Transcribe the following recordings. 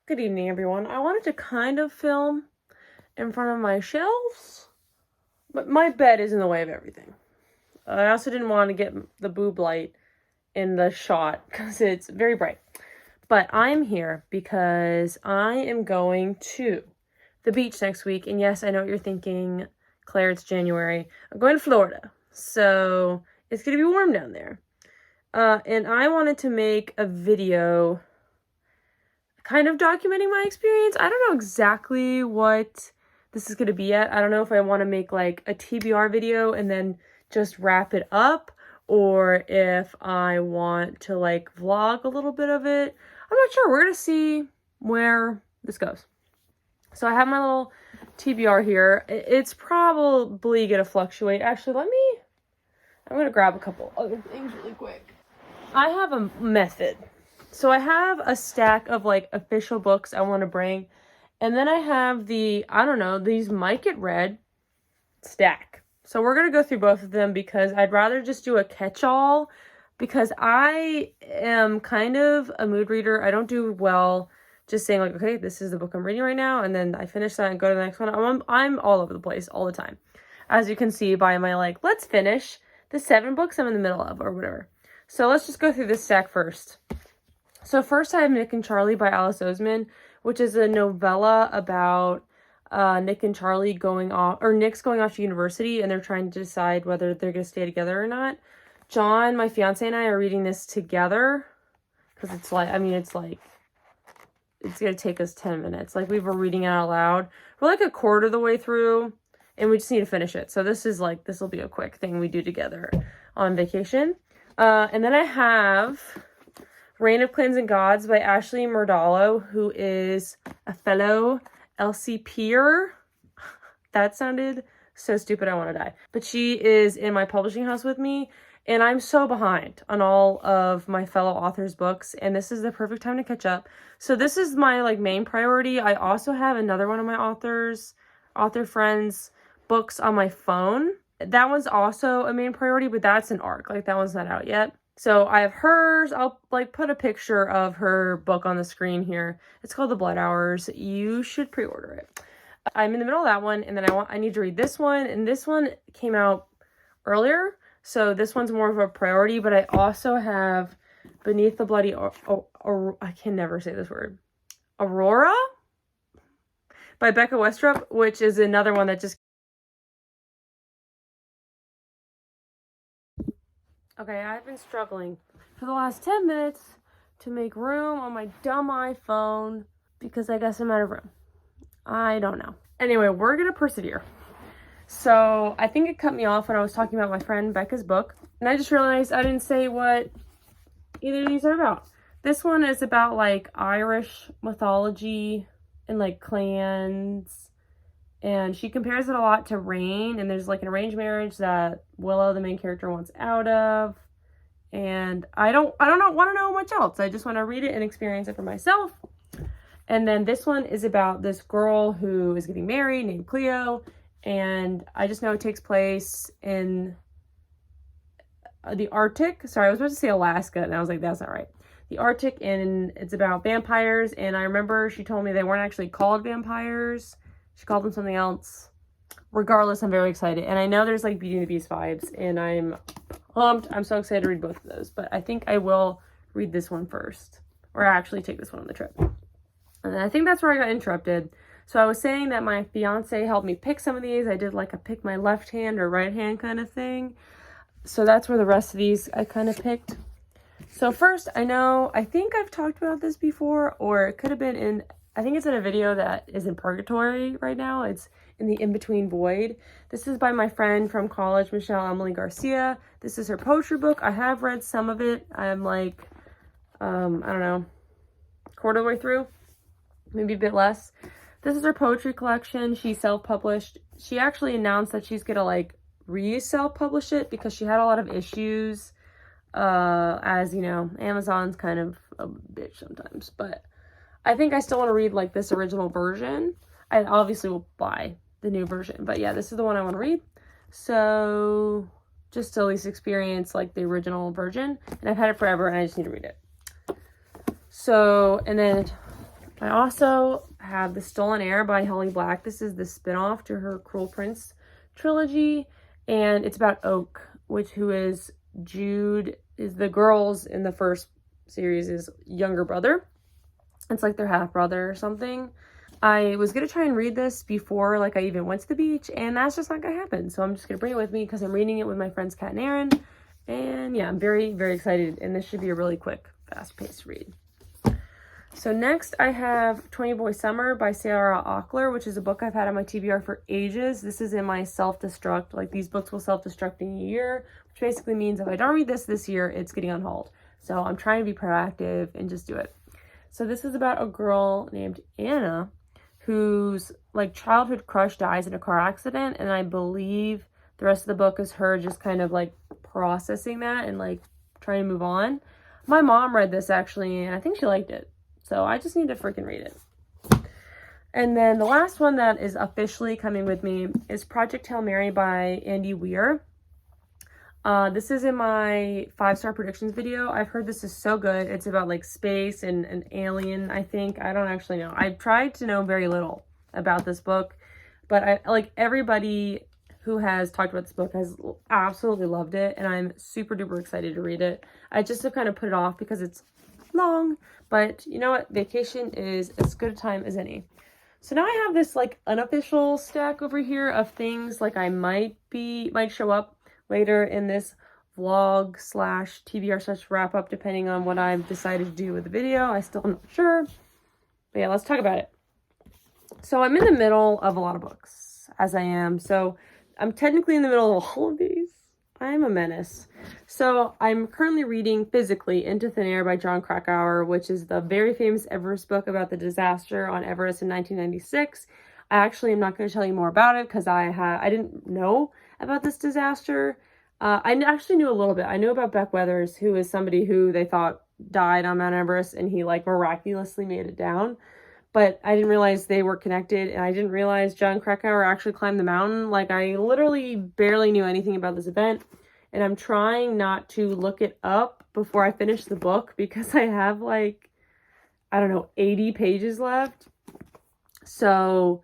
Good evening, everyone. I wanted to kind of film in front of my shelves, but my bed is in the way of everything. I also didn't want to get the boob light in the shot because it's very bright. But I'm here because I am going to the beach next week. And yes, I know what you're thinking, Claire, it's January. I'm going to Florida. So it's going to be warm down there. And I wanted to make a video kind of documenting my experience. I don't know exactly what this is going to be yet. I don't know if I want to make like a TBR video and then just wrap it up, or if I want to like vlog a little bit of it. I'm not sure. We're going to see where this goes. So I have my little TBR here. It's probably going to fluctuate. Actually, I'm going to grab a couple other things really quick. I have a method. So I have a stack of like official books I want to bring. And then I have these might get read stack. So we're going to go through both of them because I'd rather just do a catch-all, because I am kind of a mood reader. I don't do well just saying like, okay, this is the book I'm reading right now, and then I finish that and go to the next one. I'm all over the place all the time. As you can see by my like, let's finish the 7 books I'm in the middle of or whatever. So let's just go through this stack first. So first I have Nick and Charlie by Alice Oseman, which is a novella about Nick and Charlie going off, or Nick's going off to university and they're trying to decide whether they're going to stay together or not. John, my fiance, and I are reading this together because it's going to take us 10 minutes. Like, we were reading it out loud. We're like a quarter of the way through and we just need to finish it. So this will be a quick thing we do together on vacation. And then I have Reign of Clans and Gods by Ashley Murdallo, who is a fellow LCPer. That sounded so stupid, I want to die. But she is in my publishing house with me, and I'm so behind on all of my fellow authors' books, and this is the perfect time to catch up. So this is my like main priority. I also have another one of my author friends' books on my phone. That one's also a main priority, but that's an ARC. Like, that one's not out yet. So I have hers. I'll like put a picture of her book on the screen here. It's called The Blood Hours. You should pre-order it. I'm in the middle of that one, and then I need to read this one, and this one came out earlier, so this one's more of a priority. But I also have Beneath the Bloody I can never say this word. Aurora by Becca Westrup, which is another one that just. Okay, I've been struggling for the last 10 minutes to make room on my dumb iPhone because I guess I'm out of room. I don't know. Anyway, we're going to persevere. So I think it cut me off when I was talking about my friend Becca's book. And I just realized I didn't say what either of these are about. This one is about like Irish mythology and like clans. And she compares it a lot to Reign, and there's like an arranged marriage that Willow, the main character, wants out of. And I don't want to know much else. I just want to read it and experience it for myself. And then this one is about this girl who is getting married named Cleo, and I just know it takes place in the Arctic. Sorry, I was supposed to say Alaska, and I was like, that's not right. The Arctic, and it's about vampires. And I remember she told me they weren't actually called vampires. She called them something else. Regardless, I'm very excited. And I know there's like Beauty and the Beast vibes, and I'm pumped. I'm so excited to read both of those. But I think I will read this one first, or actually take this one on the trip. And I think that's where I got interrupted. So I was saying that my fiance helped me pick some of these. I did like a pick my left hand or right hand kind of thing. So that's where the rest of these I kind of picked. So first, I think I've talked about this before, or it could have been I think it's in a video that is in purgatory right now. It's in the in-between void. This is by my friend from college, Michelle Emily Garcia. This is her poetry book. I have read some of it. I'm like, I don't know, quarter of the way through, maybe a bit less. This is her poetry collection. She self-published. She actually announced that she's gonna like re-self-publish it because she had a lot of issues. As you know, Amazon's kind of a bitch sometimes, but I think I still want to read like this original version. I obviously will buy the new version, but yeah, this is the one I want to read. So just to at least experience like the original version, and I've had it forever and I just need to read it. So, and then I also have The Stolen Heir by Holly Black. This is the spinoff to her Cruel Prince trilogy, and it's about Oak, who is Jude, is the girls in the first series' younger brother. It's like their half brother or something. I was gonna try and read this before like I even went to the beach, and that's just not gonna happen. So I'm just gonna bring it with me because I'm reading it with my friends Kat and Aaron. And yeah, I'm very, very excited, and this should be a really quick, fast-paced read. So next I have 20 Boy Summer by Sarah Ackler, which is a book I've had on my TBR for ages. This is in my self-destruct, like these books will self-destruct in a year, which basically means if I don't read this year, it's getting on hold. So I'm trying to be proactive and just do it. So this is about a girl named Anna whose like childhood crush dies in a car accident, and I believe the rest of the book is her just kind of like processing that and like trying to move on. My mom read this actually, and I think she liked it. So I just need to freaking read it. And then the last one that is officially coming with me is Project Hail Mary by Andy Weir. This is in my 5-star predictions video. I've heard this is so good. It's about like space and an alien, I think. I don't actually know. I've tried to know very little about this book, but I like everybody who has talked about this book has absolutely loved it, and I'm super duper excited to read it. I just have kind of put it off because it's long, but you know what? Vacation is as good a time as any. So now I have this like unofficial stack over here of things like I might show up later in this vlog slash TBR slash wrap up, depending on what I've decided to do with the video. I still am not sure, but yeah, let's talk about it. So I'm in the middle of a lot of books, as I am. So I'm technically in the middle of all of these. I'm a menace. So I'm currently reading physically Into Thin Air by Jon Krakauer, which is the very famous Everest book about the disaster on Everest in 1996. I actually am not going to tell you more about it because I didn't know about this disaster. I actually knew a little bit. I knew about Beck Weathers, who is somebody who they thought died on Mount Everest, and he like miraculously made it down. But I didn't realize they were connected, and I didn't realize Jon Krakauer actually climbed the mountain. Like, I literally barely knew anything about this event, and I'm trying not to look it up before I finish the book because I have like, I don't know, 80 pages left. So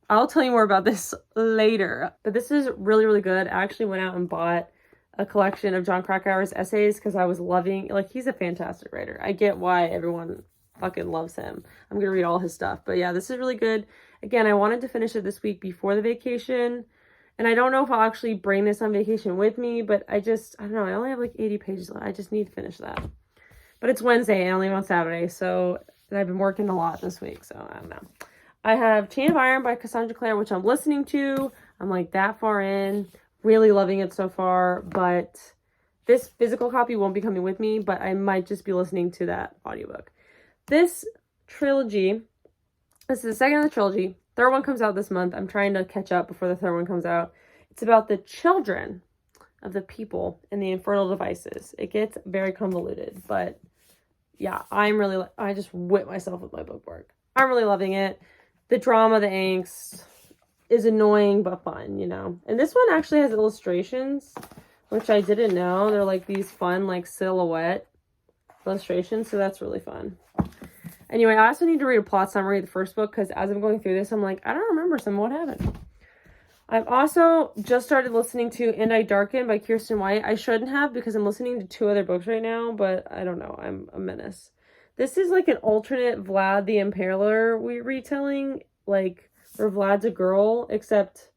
I'll tell you more about this later. But this is really, really good. I actually went out and bought a collection of Jon Krakauer's essays because I was loving, like, he's a fantastic writer. I get why everyone fucking loves him. I'm gonna read all his stuff, but yeah, this is really good. Again, I wanted to finish it this week before the vacation, and I don't know if I'll actually bring this on vacation with me, but I don't know, I only have like 80 pages left. I just need to finish that. But it's Wednesday and I leave on Saturday, so I've been working a lot this week, so I don't know. I have Chain of Iron by Cassandra Clare, which I'm listening to. I'm like that far in, really loving it so far, but this physical copy won't be coming with me, but I might just be listening to that audiobook. This trilogy, this is the second of the trilogy. Third one comes out this month. I'm trying to catch up before the third one comes out. It's about the children of the people in the infernal devices. It gets very convoluted, but yeah, I just whip myself with my bookwork. I'm really loving it. The drama, the angst is annoying but fun, you know. And this one actually has illustrations, which I didn't know. They're like these fun like silhouette illustrations, so that's really fun. Anyway, I also need to read a plot summary of the first book because as I'm going through this, I'm like, I don't remember some of what happened. I've also just started listening to And I Darken by Kirsten White. I shouldn't have because I'm listening to 2 other books right now, but I don't know. I'm a menace. This is like an alternate Vlad the Impaler retelling, like where Vlad's a girl, except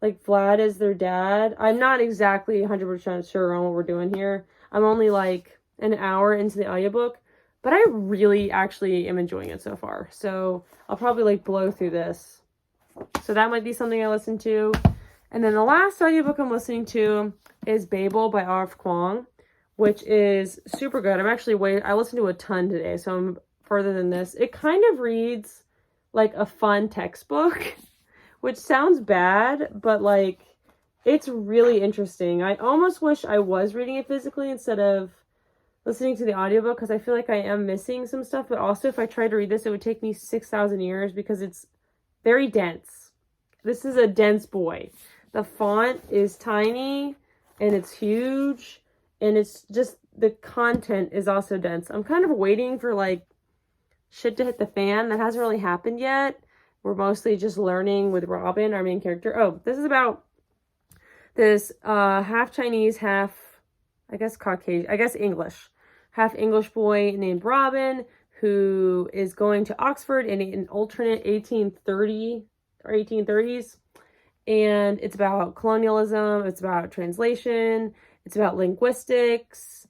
like Vlad is their dad. I'm not exactly 100% sure on what we're doing here. I'm only like an hour into the audiobook, but I really actually am enjoying it so far. So I'll probably like blow through this. So that might be something I listen to. And then the last audiobook I'm listening to is Babel by R.F. Kuang, which is super good. I listened to a ton today, so I'm further than this. It kind of reads like a fun textbook, which sounds bad, but like it's really interesting. I almost wish I was reading it physically instead of listening to the audiobook because I feel like I am missing some stuff, but also if I tried to read this, it would take me 6,000 years because it's very dense. This is a dense boy. The font is tiny and it's huge and it's just, the content is also dense. I'm kind of waiting for like shit to hit the fan. That hasn't really happened yet. We're mostly just learning with Robin, our main character. Oh, this is about this half Chinese, half, I guess, Caucasian, I guess English. Half English boy named Robin who is going to Oxford in an alternate 1830 or 1830s. And it's about colonialism, it's about translation, it's about linguistics,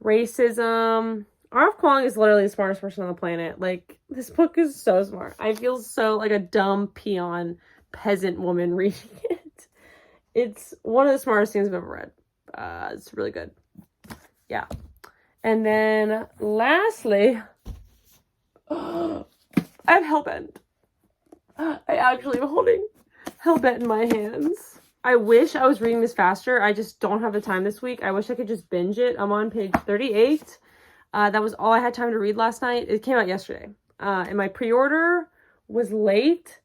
racism. R.F. Kuang is literally the smartest person on the planet. Like, this book is so smart. I feel so like a dumb peon peasant woman reading it. It's one of the smartest things I've ever read. It's really good. Yeah. And then lastly, I have Hellbent. I actually am holding Hellbent in my hands. I wish I was reading this faster. I just don't have the time this week. I wish I could just binge it. I'm on page 38. That was all I had time to read last night. It came out yesterday. And my pre-order was late.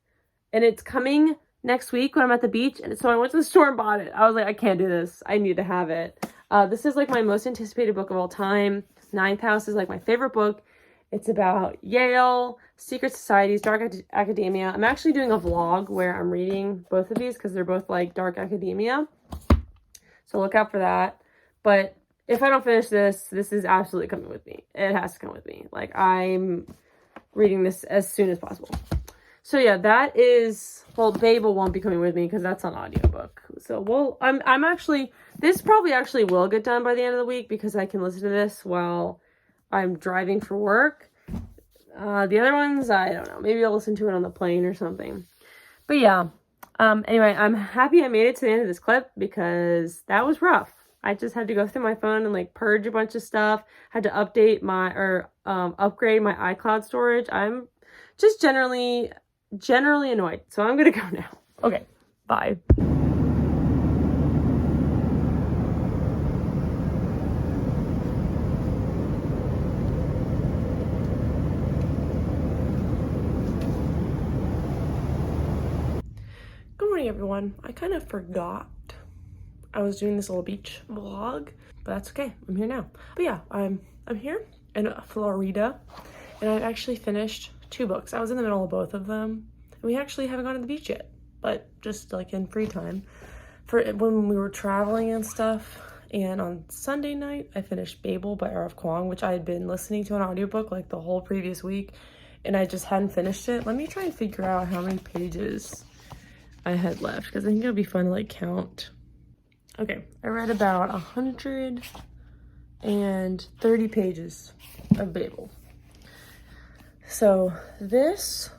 And it's coming next week when I'm at the beach. And so I went to the store and bought it. I was like, I can't do this. I need to have it. This is like my most anticipated book of all time. Ninth House is like my favorite book. It's about Yale, secret societies, dark academia. I'm actually doing a vlog where I'm reading both of these because they're both like dark academia. So look out for that. But if I don't finish this, this is absolutely coming with me. It has to come with me. Like, I'm reading this as soon as possible. So yeah, that is, well, Babel won't be coming with me because that's an audiobook. So, well, I'm actually, this probably actually will get done by the end of the week because I can listen to this while I'm driving for work. The other ones, I don't know. Maybe I'll listen to it on the plane or something. But yeah, anyway, I'm happy I made it to the end of this clip because that was rough. I just had to go through my phone and like purge a bunch of stuff. Had to update my, or upgrade my iCloud storage. I'm just generally annoyed. So I'm gonna go now. Okay, bye. Good morning, everyone. I kind of forgot I was doing this little beach vlog, but that's okay. I'm here now. But yeah, I'm here in Florida, and I've actually finished 2 books. I was in the middle of both of them, and we actually haven't gone to the beach yet, but just like in free time for when we were traveling and stuff. And on Sunday night, I finished Babel by R.F. Kuang, which I had been listening to an audiobook like the whole previous week, and I just hadn't finished it. Let me try and figure out how many pages I had left, because I think it'll be fun to like count. Okay, I read about 130 pages of Babel. So this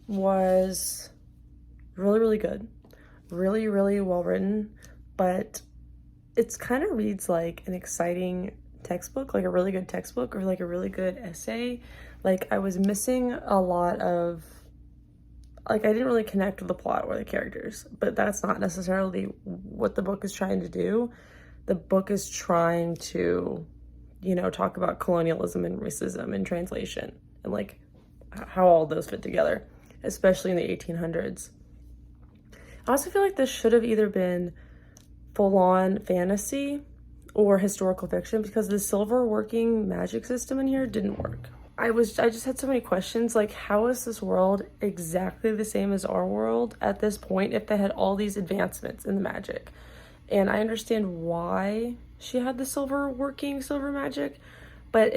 was really good, really well written, but it's kind of reads like an exciting textbook, like a really good textbook or like a really good essay. Like, I was missing a lot of, like, I didn't really connect with the plot or the characters, but that's not necessarily what the book is trying to do. The book is trying to, you know, talk about colonialism and racism and translation and like how all those fit together, especially in the 1800s. I also feel like this should have either been full-on fantasy or historical fiction, because the silver working magic system in here didn't work. I just had so many questions, like, how is this world exactly the same as our world at this point if they had all these advancements in the magic? And I understand why she had the silver magic, but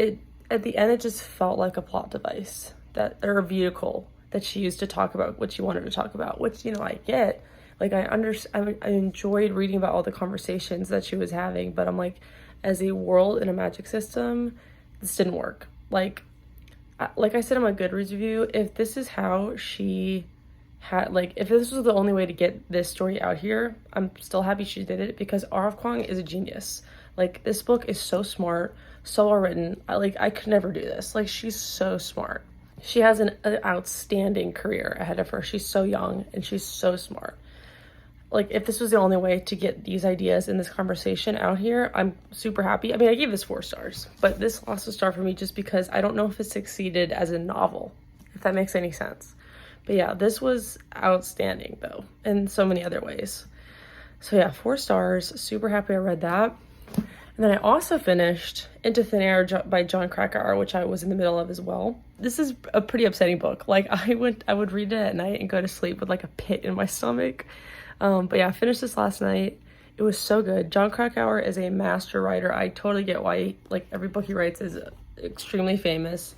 at the end it just felt like a plot device, or a vehicle that she used to talk about what she wanted to talk about, which, you know, I get. Like, I enjoyed reading about all the conversations that she was having, but I'm like, as a world in a magic system, this didn't work. Like I said in my Goodreads review, if this is how she had, like, if this was the only way to get this story out here, I'm still happy she did it, because R.F. Kuang is a genius. Like, this book is so smart, so well written. I could never do this. Like, she's so smart. She has an outstanding career ahead of her. She's so young and she's so smart. Like, if this was the only way to get these ideas in this conversation out here, I'm super happy. I mean, I gave this 4 stars, but this lost a star for me just because I don't know if it succeeded as a novel, if that makes any sense. But yeah, this was outstanding, though, in so many other ways. So yeah, 4 stars. Super happy I read that. And then I also finished Into Thin Air by Jon Krakauer, which I was in the middle of as well. This is a pretty upsetting book. Like, I would read it at night and go to sleep with like a pit in my stomach. But yeah, I finished this last night. It was so good. Jon Krakauer is a master writer. I totally get why, like, every book he writes is extremely famous.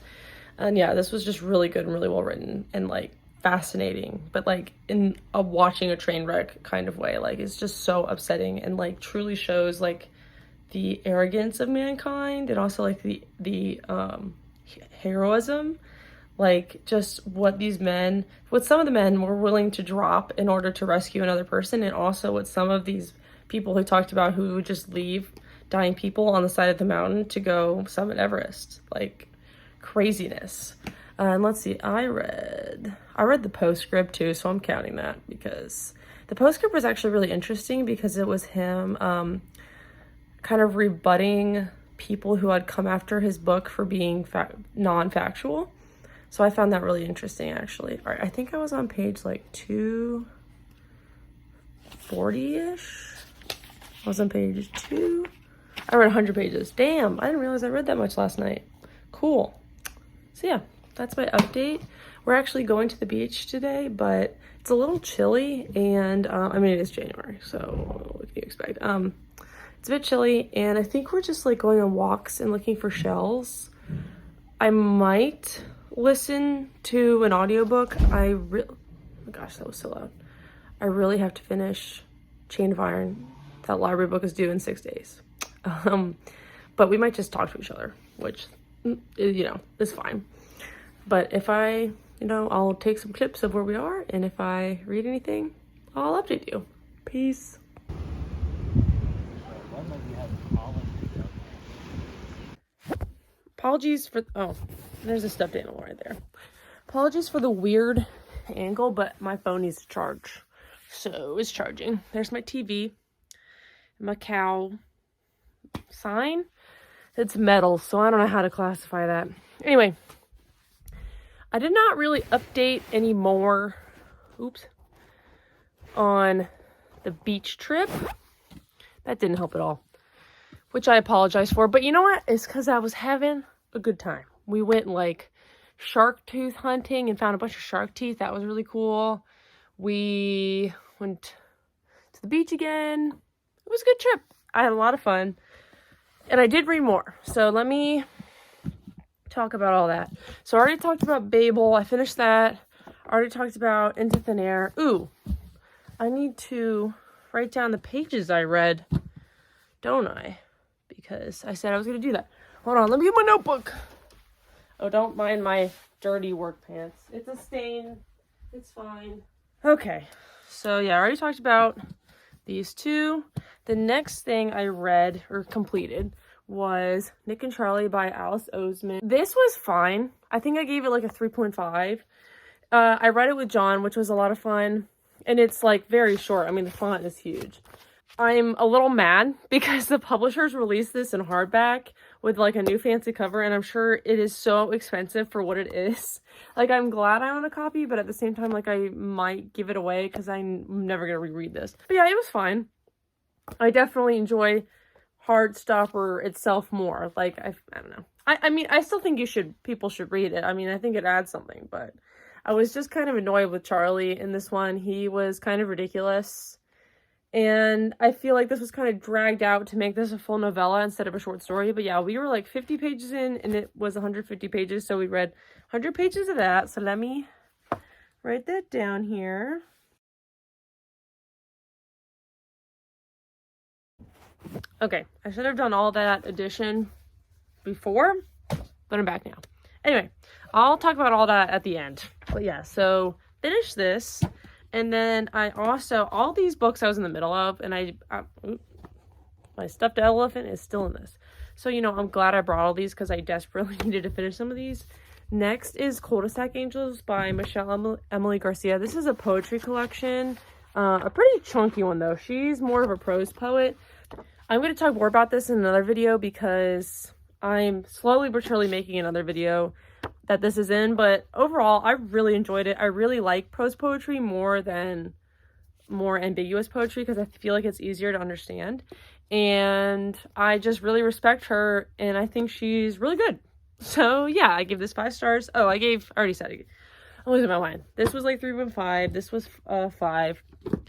And yeah, this was just really good and really well written and like fascinating, but like in a watching a train wreck kind of way. Like, it's just so upsetting and like truly shows like the arrogance of mankind, and also like the heroism, like just what some of the men were willing to drop in order to rescue another person, and also what some of these people who talked about who would just leave dying people on the side of the mountain to go summit Everest. Like, craziness. And let's see, I read the postscript too, so I'm counting that, because the postscript was actually really interesting because it was him kind of rebutting people who had come after his book for being non-factual. So I found that really interesting, actually. All right, I think I was on page like 240-ish. I was on page 2. I read 100 pages. Damn, I didn't realize I read that much last night. Cool. So yeah, that's my update. We're actually going to the beach today, but it's a little chilly, and I mean, it is January, so what do you expect? It's a bit chilly, and I think we're just like going on walks and looking for shells. I might listen to an audiobook. Oh my gosh, that was so loud. I really have to finish Chain of Iron. That library book is due in 6 days. But we might just talk to each other, which, is fine. But if I'll take some clips of where we are, and if I read anything, I'll update you. Peace. Apologies for, there's a stuffed animal right there. Apologies for the weird angle, but my phone needs to charge. So it's charging. There's my TV, my cow sign. It's metal, so I don't know how to classify that. Anyway, I did not really update anymore, on the beach trip. That didn't help at all, which I apologize for. But you know what? It's because I was having a good time. We went like shark tooth hunting and found a bunch of shark teeth. That was really cool. We went to the beach again. It was a good trip. I had a lot of fun. And I did read more. So let me talk about all that. So I already talked about Babel. I finished that. I already talked about Into Thin Air. Ooh, I need to write down the pages I read, don't I? Because I said I was going to do that. Hold on, let me get my notebook. Oh, don't mind my dirty work pants. It's a stain. It's fine. Okay, so yeah, I already talked about these two. The next thing I read or completed was Nick and Charlie by Alice Oseman. This was fine. I think I gave it like a 3.5. I read it with John, which was a lot of fun. And it's like very short. I mean, the font is huge. I'm a little mad because the publishers released this in hardback with like a new fancy cover, and I'm sure it is so expensive for what it is. Like, I'm glad I own a copy, but at the same time, like, I might give it away because I'm never gonna reread this. But yeah, it was fine. I definitely enjoy hardstopper itself more. Like, I don't know. I mean, I still think people should read it. I mean, I think it adds something, but I was just kind of annoyed with Charlie in this one. He was kind of ridiculous. And I feel like this was kind of dragged out to make this a full novella instead of a short story. But yeah, we were like 50 pages in, and it was 150 pages. So we read 100 pages of that. So let me write that down here. Okay, I should have done all that addition before, but I'm back now. Anyway, I'll talk about all that at the end. But yeah, so finish this. And then I also, all these books I was in the middle of, and my stuffed elephant is still in this. So, I'm glad I brought all these because I desperately needed to finish some of these. Next is Cul-de-sac Angels by Michelle Emily Garcia. This is a poetry collection. A pretty chunky one, though. She's more of a prose poet. I'm going to talk more about this in another video because I'm slowly but surely making another video that this is in, but overall I really enjoyed it. I really like prose poetry more than more ambiguous poetry because I feel like it's easier to understand. And I just really respect her, and I think she's really good. So yeah, I give this 5 stars. Oh, I already said it. I'm losing my mind. This was like 3.5. This was 5. All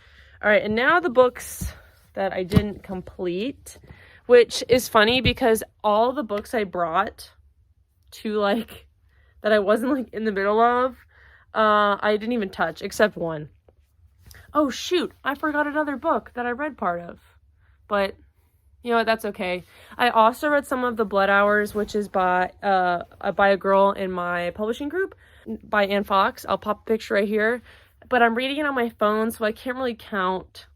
right, and now the books that I didn't complete, which is funny because all the books I brought to like that I wasn't like in the middle of, I didn't even touch except one. Oh shoot, I forgot another book that I read part of, but you know what, that's okay. I also read some of the Blood Hours, which is by a girl in my publishing group, by Anne Fox. I'll pop a picture right here, but I'm reading it on my phone, so I can't really count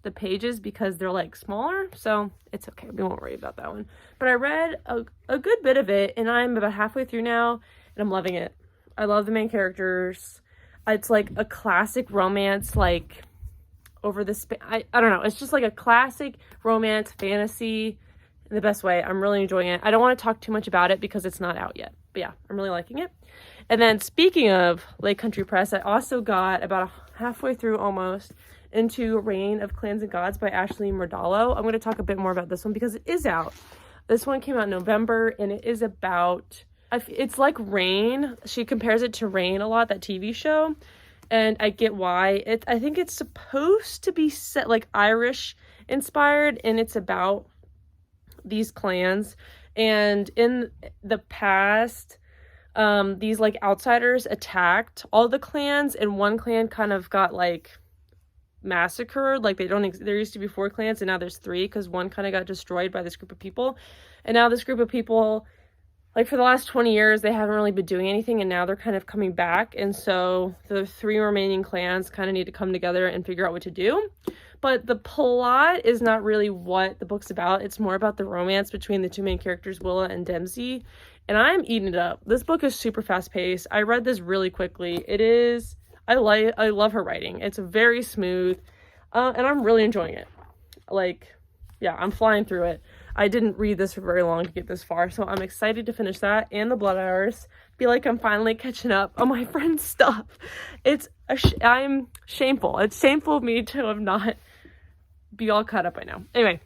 the pages because they're like smaller, so it's okay. We won't worry about that one. But I read a good bit of it, and I'm about halfway through now, and I'm loving it. I love the main characters. It's like a classic romance, like over the I don't know. It's just like a classic romance fantasy in the best way. I'm really enjoying it. I don't want to talk too much about it because it's not out yet, but yeah, I'm really liking it. And then speaking of Lake Country Press, I also got about halfway through almost into Reign of Clans and Gods by Ashley Murdallo. I'm going to talk a bit more about this one because it is out. This one came out in November, and it is about, it's like Reign. She compares it to Reign a lot, that TV show, and I get why. I think it's supposed to be set like Irish inspired, and it's about these clans. And in the past, these like outsiders attacked all the clans, and one clan kind of got like massacred. Like there used to be 4 clans, and now there's 3 because one kind of got destroyed by this group of people. And now this group of people, like for the last 20 years, they haven't really been doing anything, and now they're kind of coming back. And so the 3 remaining clans kind of need to come together and figure out what to do. But the plot is not really what the book's about. It's more about the romance between the 2 main characters, Willa and Dempsey. And I'm eating it up. This book is super fast paced. I read this really quickly. I love her writing. It's very smooth, and I'm really enjoying it. Like, yeah, I'm flying through it. I didn't read this for very long to get this far, so I'm excited to finish that and the Blood Hours. Feel like I'm finally catching up on my friend's stuff. I'm shameful. It's shameful of me to have not be all caught up by now. Anyway,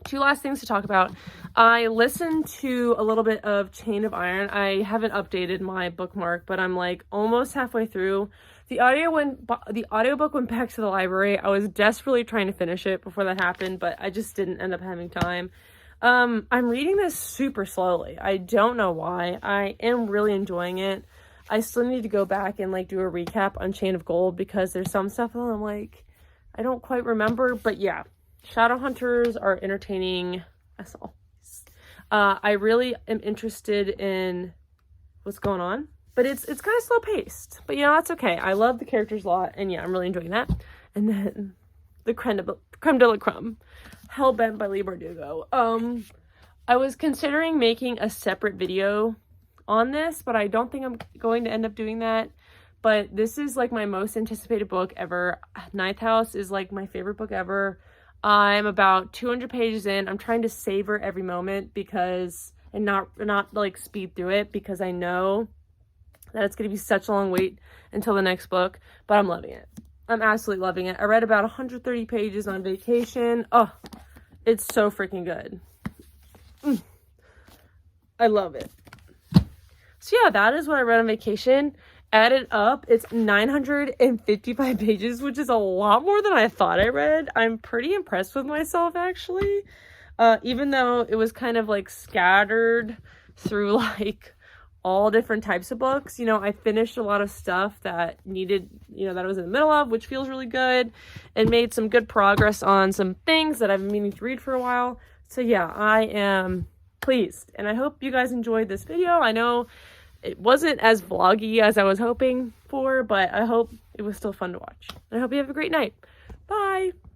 2 last things to talk about. I listened to a little bit of Chain of Iron. I haven't updated my bookmark, but I'm like almost halfway through. The audiobook went back to the library. I was desperately trying to finish it before that happened, but I just didn't end up having time. I'm reading this super slowly. I don't know why. I am really enjoying it. I still need to go back and like do a recap on Chain of Gold because there's some stuff that I'm like, I don't quite remember, but yeah. Shadowhunters are entertaining as always. I really am interested in what's going on, but it's kind of slow paced, but you know, that's okay. I love the characters a lot, and yeah, I'm really enjoying that. And then the creme de la creme, Hellbent by Lee Bardugo. I was considering making a separate video on this, but I don't think I'm going to end up doing that. But this is like my most anticipated book ever. Ninth House is like my favorite book ever. I'm about 200 pages in. I'm trying to savor every moment and not like speed through it because I know that it's going to be such a long wait until the next book, but I'm loving it. I'm absolutely loving it. I read about 130 pages on vacation. Oh, it's so freaking good. I love it. So yeah, that is what I read on vacation. Added up, it's 955 pages, which is a lot more than I thought I read. I'm pretty impressed with myself, actually. Even though it was kind of like scattered through like all different types of books. You know, I finished a lot of stuff that needed, you know, that I was in the middle of, which feels really good, and made some good progress on some things that I've been meaning to read for a while. So yeah, I am pleased, and I hope you guys enjoyed this video. I know it wasn't as vloggy as I was hoping for, but I hope it was still fun to watch. And I hope you have a great night. Bye!